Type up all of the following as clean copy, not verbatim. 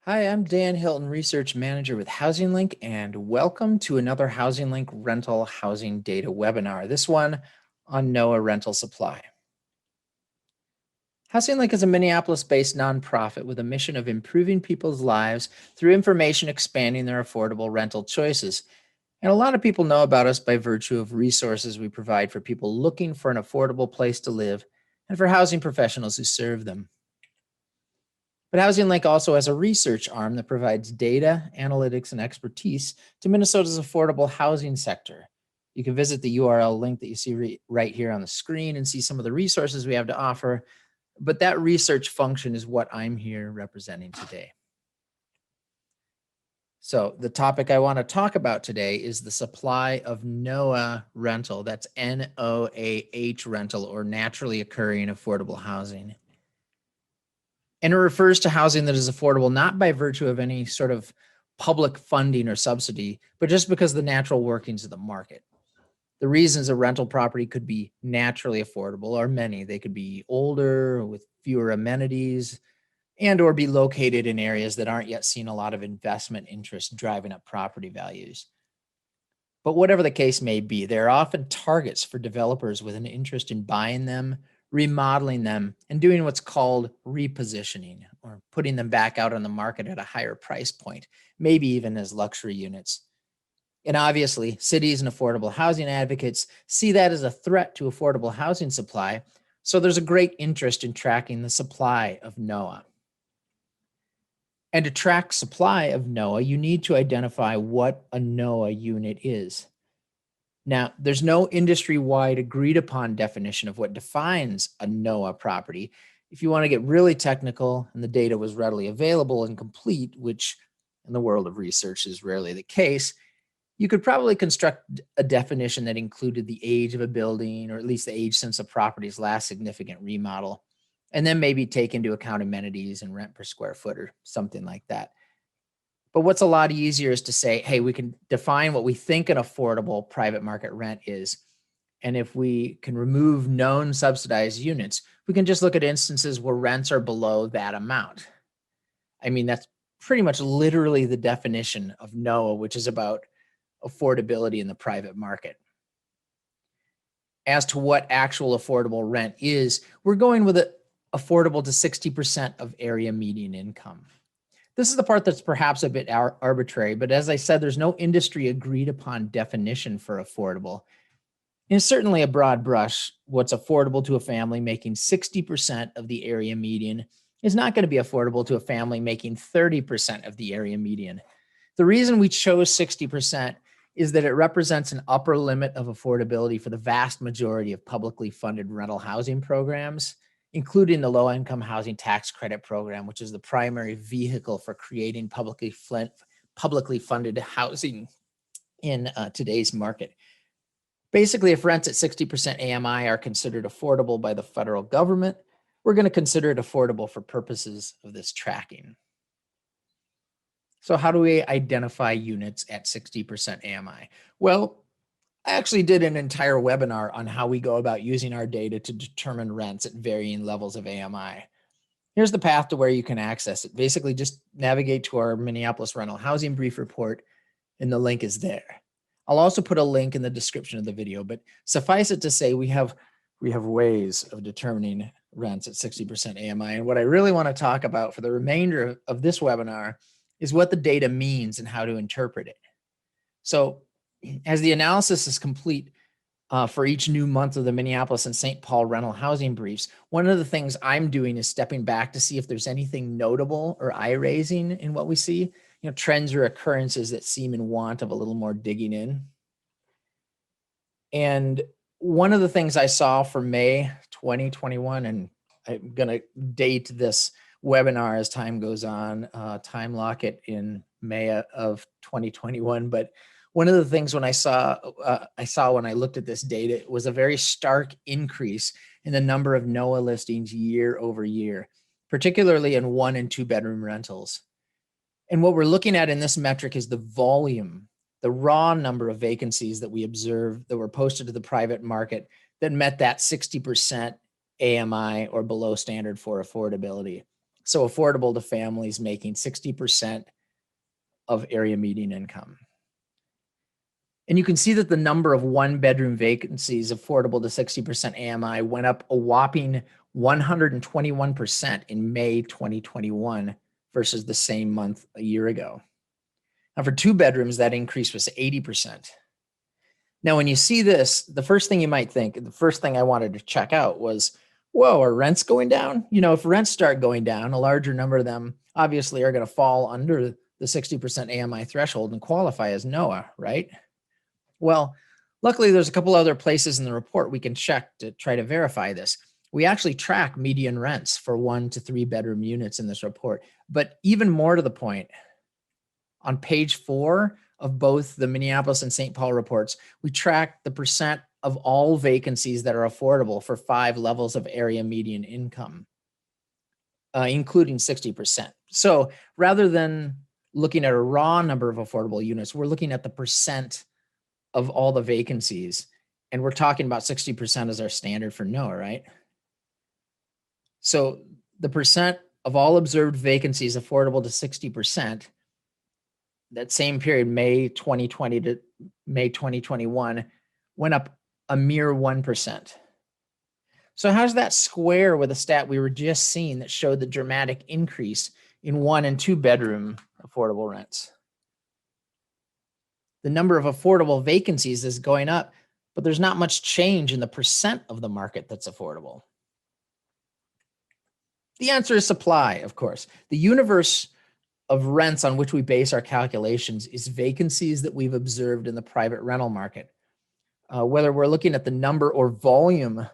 Hi, I'm Dan Hilton, Research Manager with HousingLink, and welcome to another HousingLink rental housing data webinar, this one on N.O.A.H rental supply. HousingLink is a Minneapolis-based nonprofit with a mission of improving people's lives through information expanding their affordable rental choices. And a lot of people know about us by virtue of resources we provide for people looking for an affordable place to live and for housing professionals who serve them. But HousingLink also has a research arm that provides data, analytics, and expertise to Minnesota's affordable housing sector. You can visit the URL link that you see right here on the screen and see some of the resources we have to offer. But that research function is what I'm here representing today. So the topic I want to talk about today is the supply of N.O.A.H rental. That's N-O-A-H rental, or naturally occurring affordable housing. And it refers to housing that is affordable not by virtue of any sort of public funding or subsidy, but just because of the natural workings of the market. The reasons a rental property could be naturally affordable are many. They could be older, with fewer amenities, and or be located in areas that aren't yet seeing a lot of investment interest driving up property values. But whatever the case may be, they're often targets for developers with an interest in buying them, remodeling them, and doing what's called repositioning, or putting them back out on the market at a higher price point, maybe even as luxury units. And obviously, cities and affordable housing advocates see that as a threat to affordable housing supply, so there's a great interest in tracking the supply of N.O.A.H. And to track supply of N.O.A.H, you need to identify what a N.O.A.H unit is. Now, there's no industry-wide agreed upon definition of what defines a N.O.A.H property. If you want to get really technical and the data was readily available and complete, which in the world of research is rarely the case, you could probably construct a definition that included the age of a building, or at least the age since a property's last significant remodel, and then maybe take into account amenities and rent per square foot or something like that. But what's a lot easier is to say, hey, we can define what we think an affordable private market rent is. And if we can remove known subsidized units, we can just look at instances where rents are below that amount. I mean, that's pretty much literally the definition of N.O.A.H, which is about affordability in the private market. As to what actual affordable rent is, we're going with it affordable to 60% of area median income. This is the part that's perhaps a bit arbitrary, but as I said, there's no industry agreed upon definition for affordable. And certainly a broad brush, what's affordable to a family making 60% of the area median is not going to be affordable to a family making 30% of the area median. The reason we chose 60% is that it represents an upper limit of affordability for the vast majority of publicly funded rental housing programs, including the low-income housing tax credit program, which is the primary vehicle for creating publicly funded housing in today's market. Basically, if rents at 60% AMI are considered affordable by the federal government, we're going to consider it affordable for purposes of this tracking. So how do we identify units at 60% AMI? Well, I actually did an entire webinar on how we go about using our data to determine rents at varying levels of AMI. Here's the path to where you can access it. Basically, just navigate to our Minneapolis Rental Housing Brief Report, and the link is there. I'll also put a link in the description of the video, but suffice it to say, we have ways of determining rents at 60% AMI. And what I really want to talk about for the remainder of this webinar is what the data means and how to interpret it. So as the analysis is complete for each new month of the Minneapolis and St. Paul rental housing briefs, one of the things I'm doing is stepping back to see if there's anything notable or eye-raising in what we see, trends or occurrences that seem in want of a little more digging in. And one of the things I saw for May 2021, and I'm going to date this webinar as time goes on, time lock it in May of 2021, but one of the things when I saw when I looked at this data was a very stark increase in the number of N.O.A.H listings year over year, particularly in 1 and 2 bedroom rentals. And what we're looking at in this metric is the volume, the raw number of vacancies that we observed that were posted to the private market that met that 60% AMI or below standard for affordability. So affordable to families making 60% of area median income. And you can see that the number of one-bedroom vacancies affordable to 60% AMI went up a whopping 121% in May 2021 versus the same month a year ago. Now, for two bedrooms, that increase was 80%. Now, when you see this, the first thing you might think, the first thing I wanted to check out was, whoa, are rents going down? You know, if rents start going down, a larger number of them obviously are going to fall under the 60% AMI threshold and qualify as N.O.A.H, right? Well, luckily, there's a couple other places in the report we can check to try to verify this. We actually track median rents for 1 to 3 bedroom units in this report. But even more to the point, on page 4 of both the Minneapolis and St. Paul reports, we track the percent of all vacancies that are affordable for 5 levels of area median income, including 60%. So rather than looking at a raw number of affordable units, we're looking at the percent of all the vacancies. And we're talking about 60% as our standard for N.O.A.H, right? So the percent of all observed vacancies affordable to 60%, that same period, May 2020 to May 2021, went up a mere 1%. So how does that square with a stat we were just seeing that showed the dramatic increase in 1 and 2 bedroom affordable rents? The number of affordable vacancies is going up, but there's not much change in the percent of the market that's affordable. The answer is supply, of course. The universe of rents on which we base our calculations is vacancies that we've observed in the private rental market, whether we're looking at the number or volume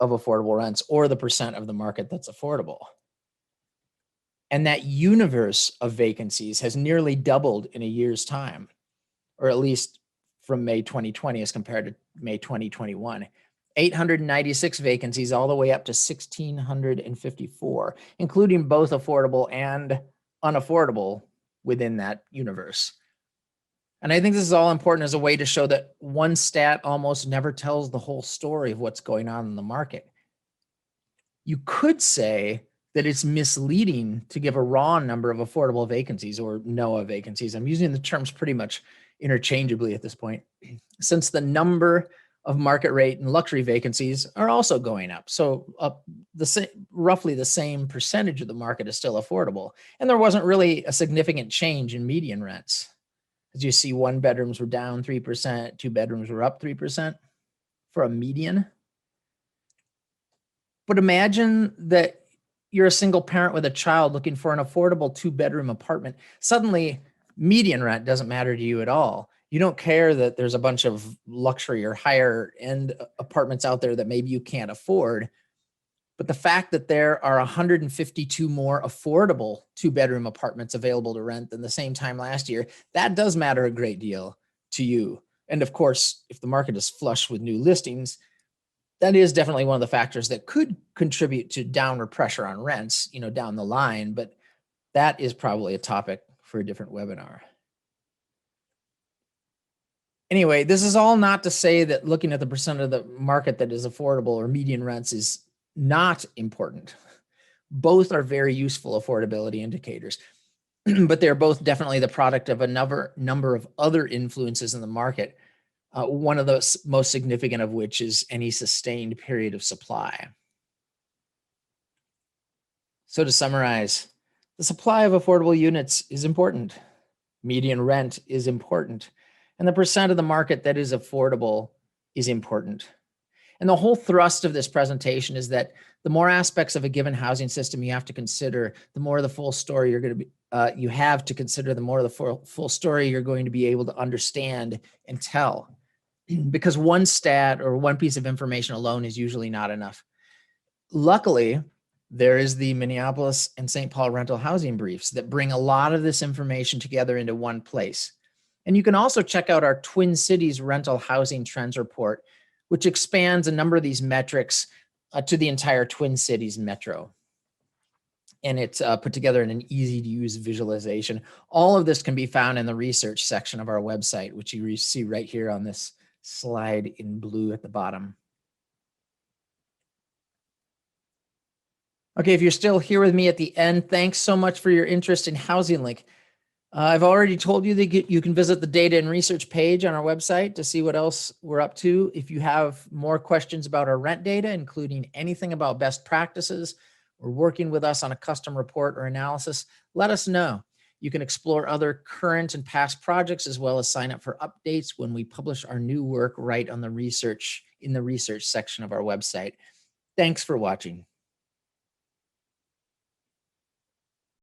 of affordable rents or the percent of the market that's affordable. And that universe of vacancies has nearly doubled in a year's time, or at least from May 2020 as compared to May 2021. 896 vacancies all the way up to 1,654, including both affordable and unaffordable within that universe. And I think this is all important as a way to show that one stat almost never tells the whole story of what's going on in the market. You could say that it's misleading to give a raw number of affordable vacancies or N.O.A.H vacancies. I'm using the terms pretty much interchangeably at this point, since the number of market rate and luxury vacancies are also going up. So roughly the same percentage of the market is still affordable. And there wasn't really a significant change in median rents. As you see, 1 bedrooms were down 3%, 2 bedrooms were up 3% for a median. But imagine that you're a single parent with a child looking for an affordable 2-bedroom apartment. Suddenly, median rent doesn't matter to you at all. You don't care that there's a bunch of luxury or higher end apartments out there that maybe you can't afford. But the fact that there are 152 more affordable 2-bedroom apartments available to rent than the same time last year, that does matter a great deal to you. And of course, if the market is flush with new listings, that is definitely one of the factors that could contribute to downward pressure on rents, down the line, but that is probably a topic for a different webinar. Anyway, this is all not to say that looking at the percent of the market that is affordable or median rents is not important. Both are very useful affordability indicators, but they're both definitely the product of a number of other influences in the market. One of the most significant of which is any sustained period of supply. So to summarize, the supply of affordable units is important. Median rent is important. And the percent of the market that is affordable is important. And the whole thrust of this presentation is that the more aspects of a given housing system you have to consider, the more the full story you're going to be, you have to consider, the more the full story you're going to be able to understand and tell. Because one stat or one piece of information alone is usually not enough. Luckily, there is the Minneapolis and St. Paul rental housing briefs that bring a lot of this information together into one place. And you can also check out our Twin Cities rental housing trends report, which expands a number of these metrics to the entire Twin Cities metro. And it's put together in an easy to use visualization. All of this can be found in the research section of our website, which you see right here on this slide in blue at the bottom. Okay, if you're still here with me at the end, thanks so much for your interest in HousingLink. I've already told you that you can visit the data and research page on our website to see what else we're up to. If you have more questions about our rent data, including anything about best practices or working with us on a custom report or analysis, let us know. You can explore other current and past projects as well as sign up for updates when we publish our new work right on the research in the research section of our website. Thanks for watching.